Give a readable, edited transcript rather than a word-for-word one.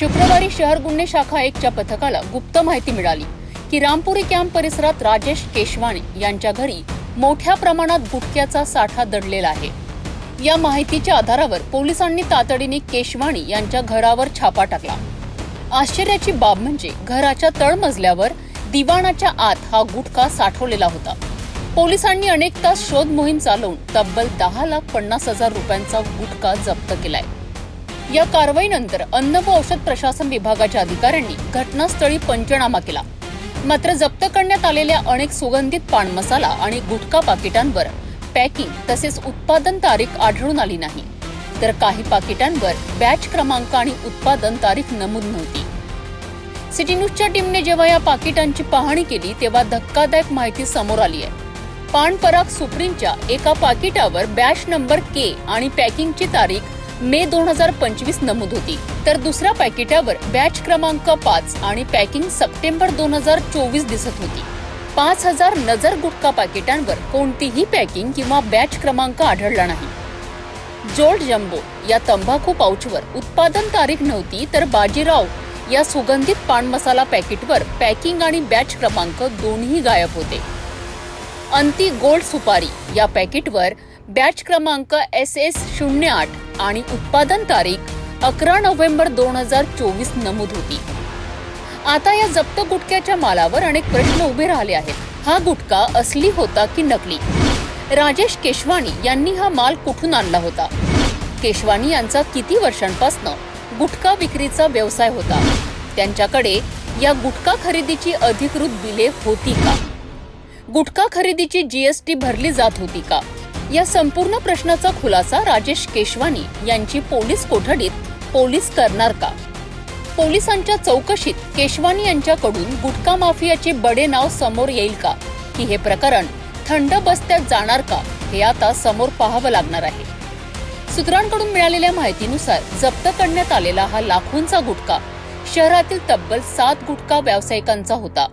शुक्रवारी शहर गुन्हे शाखा 1च्या पथकाला गुप्त माहिती मिळाली की रामपुरी कॅम्प परिसरात राजेश केशवाणी यांच्या घरी मोठ्या प्रमाणात गुटख्याचा साठा दडलेला आहे। या माहितीच्या आधारावर पोलिसांनी तातडीने केशवाणी यांच्या घरावर छापा टाकला। आश्चर्याची बाब म्हणजे घराच्या तळमजल्यावर दिवाणाच्या आत हा गुटखा साठवलेला होता। पोलिसांनी अनेक तास शोध मोहीम चालवून तब्बल 10,50,000 रुपयांचा गुटखा जप्त केलाय। या कारवाईनंतर अन्न व औषध प्रशासन विभागाच्या अधिकाऱ्यांनी घटनास्थळी पंचनामा केला। मात्र जप्त करण्यात आलेल्या अनेक सुगंधित पान मसाला आणि गुटखा पाकिटांवर पॅकिंग तसेच उत्पादन तारीख आढळून आली नाही, तर काही पाकिटांवर बॅच क्रमांक आणि उत्पादन तारीख नमूद नव्हती। सिटी न्यूजच्या टीमने जेव्हा या पाकिटांची पाहणी केली तेव्हा धक्कादायक माहिती समोर आली आहे। पान पराग सुप्रीमच्या एका पाकिटावर बॅच नंबर के आणि पॅकिंगची तारीख मे 2025 नमूद होती, तर दुसऱ्या पॅकेटावर बॅच क्रमांक 5 आणि पॅकिंग सप्टेंबर 2024 दिसत होती। 5,000 नजर गुटखा पाकिटांवर कोणतीही पॅकिंग किंवा बॅच क्रमांक आढळला नाही। जोल्ट जम्बो या तंबाखू पाउचवर उत्पादन तारीख नव्हती, तर बाजीराव या सुगंधित पान मसाला पॅकेटवर पॅकिंग आणि बॅच क्रमांक दोन्ही गायब होते। अंती गोल्ड सुपारी या पॅकेटवर बॅच क्रमांक SS08 आणि उत्पादन तारीख 11 नोव्हेंबर 2024 नमूद होती। आता या जप्त गुटख्याच्या मालावर अनेक प्रश्न उभे राहिले आहेत। हा गुटखा असली होता की नकली? राजेश केशवाणी यांनी हा माल कुठून आणला होता? केशवाणी यांचा किती वर्षांपासून गुटखा विक्रीचा व्यवसाय होता? त्यांच्याकडे या गुटखा खरेदीची अधिकृत बिले होती का? गुटखा खरेदीची GST भरली जात होती का? या संपूर्ण प्रश्नाचा खुलासा राजेश केशवाणी यांची पोलीस कोठडीत पोलीस करणार का? पोलिसांच्या चौकशीत केशवाणी यांच्याकडून गुटखा माफियाचे बडे नाव समोर येईल का, की हे प्रकरण थंड बस्त्यात जाणार का, हे आता समोर पाहावं लागणार आहे। सूत्रांकडून मिळालेल्या माहितीनुसार जप्त करण्यात आलेला हा लाखोंचा गुटखा शहरातील तब्बल 7 गुटखा व्यावसायिकांचा होता।